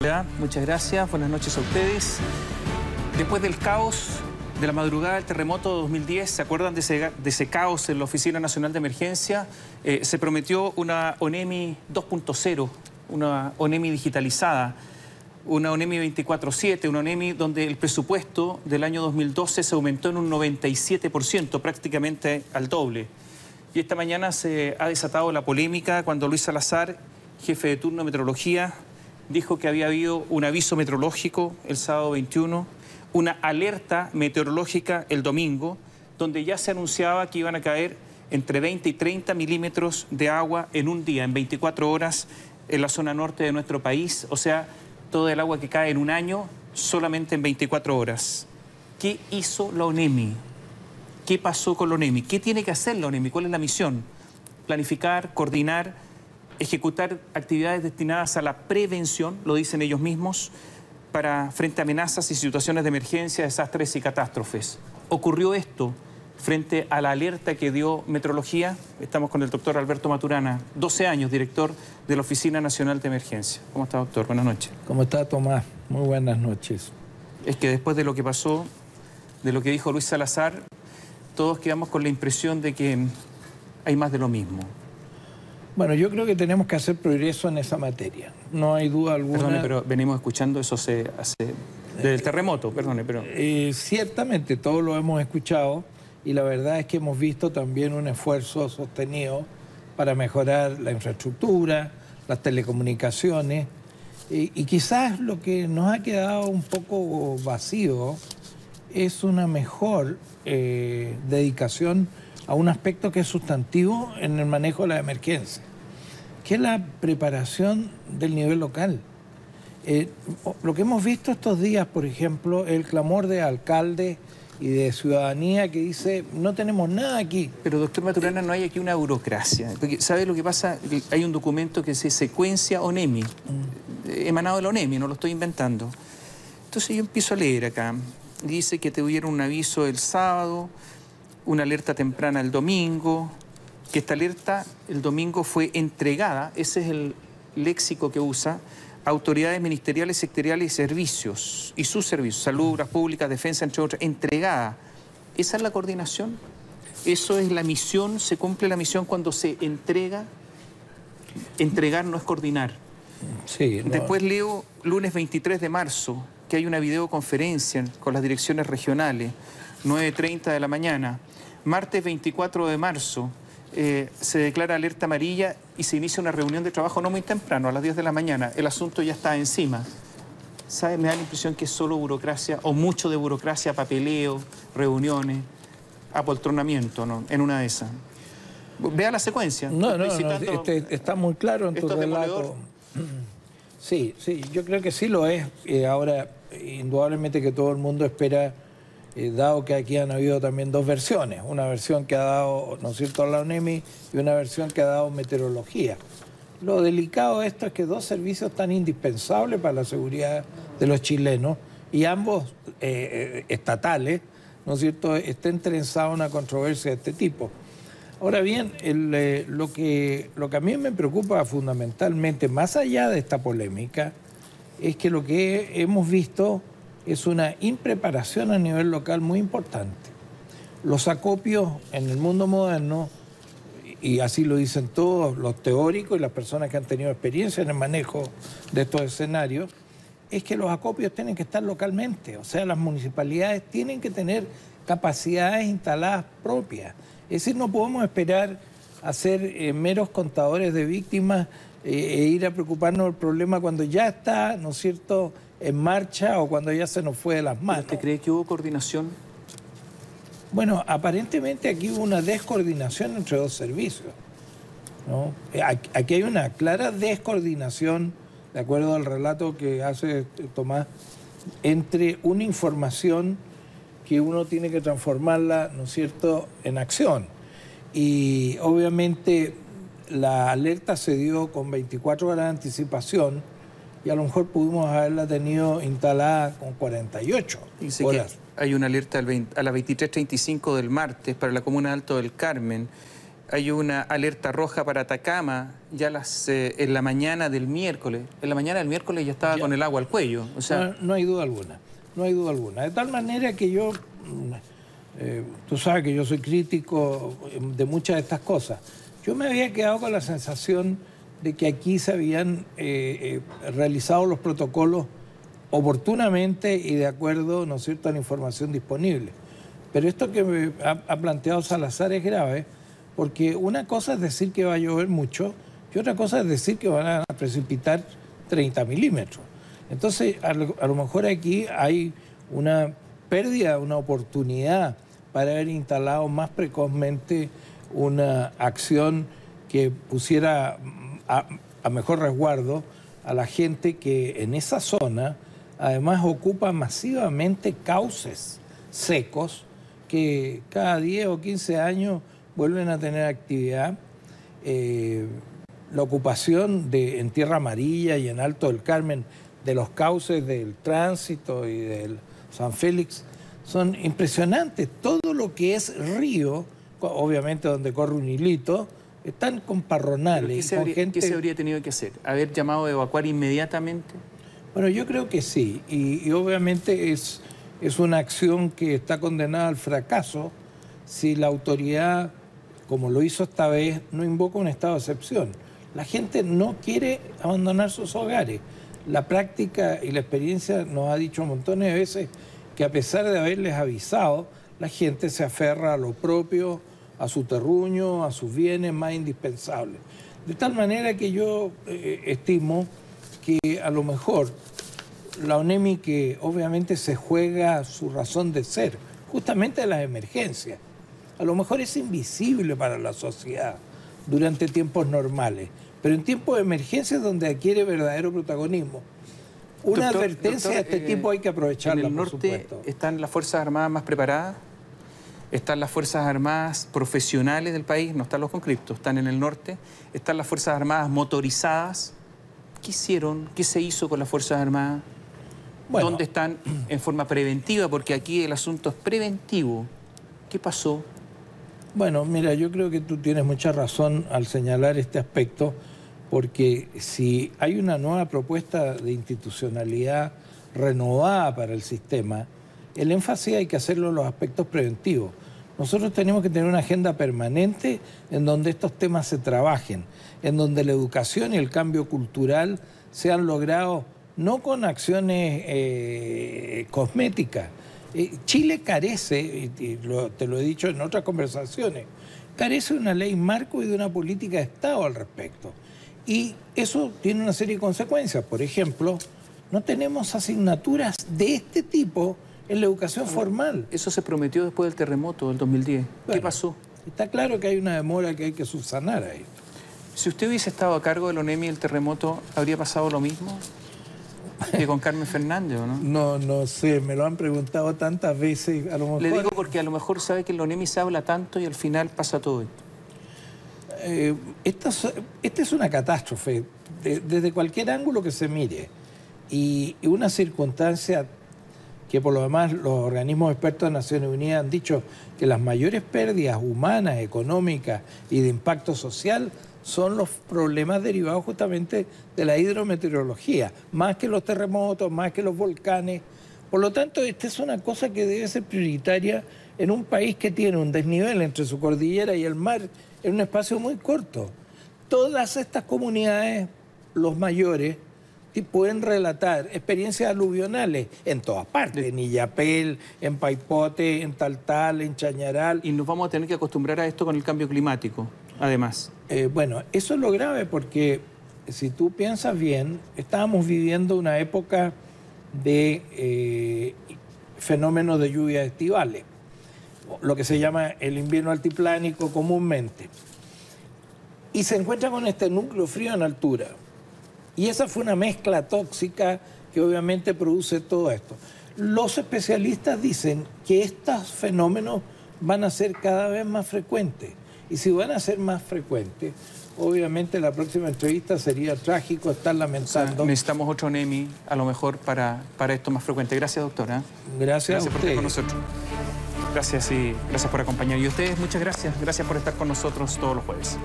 le va? Muchas gracias, buenas noches a ustedes. Después del caos de la madrugada del terremoto de 2010, ¿se acuerdan de ese caos en la Oficina Nacional de Emergencia? Se prometió una ONEMI 2.0, una ONEMI digitalizada, una ONEMI 24/7, una ONEMI donde el presupuesto del año 2012 se aumentó en un 97%, prácticamente al doble. Y esta mañana se ha desatado la polémica cuando Luis Salazar, jefe de turno de meteorología, dijo que había habido un aviso meteorológico el sábado 21, una alerta meteorológica el domingo, donde ya se anunciaba que iban a caer entre 20 y 30 milímetros de agua en un día, en 24 horas, en la zona norte de nuestro país. O sea, todo el agua que cae en un año, solamente en 24 horas. ¿Qué hizo la ONEMI? ¿Qué pasó con la ONEMI? ¿Qué tiene que hacer la ONEMI? ¿Cuál es la misión? Planificar, coordinar, ejecutar actividades destinadas a la prevención, lo dicen ellos mismos, para frente a amenazas y situaciones de emergencia, desastres y catástrofes. ¿Ocurrió esto frente a la alerta que dio Meteorología? Estamos con el doctor Alberto Maturana, 12 años, director de la Oficina Nacional de Emergencia. ¿Cómo está, doctor? Buenas noches. ¿Cómo está, Tomás? Muy buenas noches. Es que después de lo que pasó, de lo que dijo Luis Salazar, todos quedamos con la impresión de que hay más de lo mismo. Bueno, yo creo que tenemos que hacer progreso en esa materia. No hay duda alguna. Perdone, pero venimos escuchando eso desde el terremoto, perdone, pero... Ciertamente, todos lo hemos escuchado y la verdad es que hemos visto también un esfuerzo sostenido para mejorar la infraestructura, las telecomunicaciones y quizás lo que nos ha quedado un poco vacío es una mejor dedicación a un aspecto que es sustantivo en el manejo de la emergencia, que es la preparación del nivel local. Lo que hemos visto estos días, por ejemplo, el clamor de alcaldes y de ciudadanía que dice, no tenemos nada aquí. Pero, doctor Maturana, no hay aquí una burocracia. Porque, ¿sabe lo que pasa? Hay un documento que se secuencia ONEMI, emanado de la ONEMI, no lo estoy inventando. Entonces yo empiezo a leer acá. Dice que tuvieron un aviso el sábado, una alerta temprana el domingo, que esta alerta el domingo fue entregada, ese es el léxico que usa, a autoridades ministeriales, sectoriales y servicios, y sus servicios, salud, obras públicas, defensa, entre otras, entregada. ¿Esa es la coordinación? ¿Eso es la misión? ¿Se cumple la misión cuando se entrega? Entregar no es coordinar. Sí, no. Después leo lunes 23 de marzo, que hay una videoconferencia con las direcciones regionales, 9:30 de la mañana. Martes 24 de marzo se declara alerta amarilla y se inicia una reunión de trabajo no muy temprano, a las 10 de la mañana. El asunto ya está encima. ¿Sabe? Me da la impresión que es solo burocracia o mucho de burocracia, papeleo, reuniones, apoltronamiento, ¿no? En una de esas. Vea la secuencia. No, está muy claro en tu relato. Sí, yo creo que sí lo es. Ahora, indudablemente que todo el mundo espera, dado que aquí han habido también dos versiones, una versión que ha dado, ¿no es cierto?, la ONEMI y una versión que ha dado meteorología. Lo delicado de esto es que dos servicios tan indispensables para la seguridad de los chilenos y ambos estatales, ¿no es cierto?, estén trenzados en una controversia de este tipo. Ahora bien, lo que a mí me preocupa fundamentalmente, más allá de esta polémica, es que lo que hemos visto es una impreparación a nivel local muy importante. Los acopios en el mundo moderno, y así lo dicen todos los teóricos y las personas que han tenido experiencia en el manejo de estos escenarios, es que los acopios tienen que estar localmente, o sea, las municipalidades tienen que tener capacidades instaladas propias. Es decir, no podemos esperar a ser meros contadores de víctimas e ir a preocuparnos del problema cuando ya está, ¿no es cierto?, en marcha o cuando ya se nos fue de las manos. ¿Usted cree que hubo coordinación? Bueno, aparentemente aquí hubo una descoordinación entre dos servicios, ¿no? Aquí hay una clara descoordinación, de acuerdo al relato que hace Tomás, entre una información que uno tiene que transformarla, ¿no es cierto?, en acción. Y obviamente la alerta se dio con 24 horas de anticipación y a lo mejor pudimos haberla tenido instalada con 48 Dice horas. Que hay una alerta a las 23:35 del martes para la comuna de Alto del Carmen hay una alerta roja para Atacama ya en la mañana del miércoles. En la mañana del miércoles ya estaba con el agua al cuello. O sea, no hay duda alguna, no hay duda alguna. De tal manera que yo, tú sabes que yo soy crítico de muchas de estas cosas. Yo me había quedado con la sensación de que aquí se habían realizado los protocolos oportunamente y de acuerdo, ¿no es cierto?, a la información disponible. Pero esto que me ha planteado Salazar es grave, porque una cosa es decir que va a llover mucho y otra cosa es decir que van a precipitar 30 milímetros. Entonces, a lo mejor aquí hay una pérdida, una oportunidad para haber instalado más precozmente una acción que pusiera a mejor resguardo a la gente que en esa zona además ocupa masivamente cauces secos que cada 10 o 15 años vuelven a tener actividad. La ocupación en Tierra Amarilla y en Alto del Carmen de los cauces del Tránsito y del San Félix son impresionantes. Todo lo que es río, obviamente donde corre un hilito, están con parronales. ¿Qué se habría tenido que hacer? ¿Haber llamado a evacuar inmediatamente? Bueno, yo creo que sí. Y obviamente es una acción que está condenada al fracaso si la autoridad, como lo hizo esta vez, no invoca un estado de excepción. La gente no quiere abandonar sus hogares. La práctica y la experiencia nos ha dicho montones de veces que a pesar de haberles avisado, la gente se aferra a lo propio, a su terruño, a sus bienes más indispensables. De tal manera que yo estimo que a lo mejor la ONEMI, que obviamente se juega su razón de ser, justamente de las emergencias, a lo mejor es invisible para la sociedad durante tiempos normales, pero en tiempos de emergencia es donde adquiere verdadero protagonismo. Una advertencia de este tipo hay que aprovecharla, en el norte ¿están las Fuerzas Armadas más preparadas? ¿Están las Fuerzas Armadas profesionales del país? No están los conscriptos, están en el norte. ¿Están las Fuerzas Armadas motorizadas? ¿Qué hicieron? ¿Qué se hizo con las Fuerzas Armadas? Bueno, ¿dónde están en forma preventiva? Porque aquí el asunto es preventivo. ¿Qué pasó? Bueno, mira, yo creo que tú tienes mucha razón al señalar este aspecto, porque si hay una nueva propuesta de institucionalidad renovada para el sistema, el énfasis hay que hacerlo en los aspectos preventivos. Nosotros tenemos que tener una agenda permanente en donde estos temas se trabajen, en donde la educación y el cambio cultural sean logrados no con acciones cosméticas. Chile carece, y te lo he dicho en otras conversaciones, carece de una ley marco y de una política de Estado al respecto. Y eso tiene una serie de consecuencias. Por ejemplo, no tenemos asignaturas de este tipo en la educación formal. Eso se prometió después del terremoto del 2010. Bueno, ¿qué pasó? Está claro que hay una demora que hay que subsanar ahí. Si usted hubiese estado a cargo de la ONEMI y el terremoto, ¿habría pasado lo mismo que con Carmen Fernández o no? No sé, me lo han preguntado tantas veces. A lo mejor... Le digo porque a lo mejor sabe que en la ONEMI se habla tanto y al final pasa todo esto. Esta es una catástrofe, desde cualquier ángulo que se mire. Y una circunstancia que por lo demás los organismos expertos de Naciones Unidas han dicho que las mayores pérdidas humanas, económicas y de impacto social son los problemas derivados justamente de la hidrometeorología, más que los terremotos, más que los volcanes. Por lo tanto, esta es una cosa que debe ser prioritaria en un país que tiene un desnivel entre su cordillera y el mar en un espacio muy corto. Todas estas comunidades, los mayores, pueden relatar experiencias aluvionales en todas partes, en Illapel, en Paipote, en Taltal, en Chañaral. Y nos vamos a tener que acostumbrar a esto con el cambio climático, además. Bueno, eso es lo grave porque si tú piensas bien, estábamos viviendo una época de fenómenos de lluvias estivales, lo que se llama el invierno altiplánico comúnmente. Y se encuentra con este núcleo frío en altura. Y esa fue una mezcla tóxica que obviamente produce todo esto. Los especialistas dicen que estos fenómenos van a ser cada vez más frecuentes. Y si van a ser más frecuentes, obviamente la próxima entrevista sería trágico estar lamentando. O sea, necesitamos otro ONEMI, a lo mejor, para esto más frecuente. Gracias, doctora. Gracias a por estar ustedes. con nosotros. Gracias y gracias por acompañar. Y ustedes, muchas gracias. Gracias por estar con nosotros todos los jueves.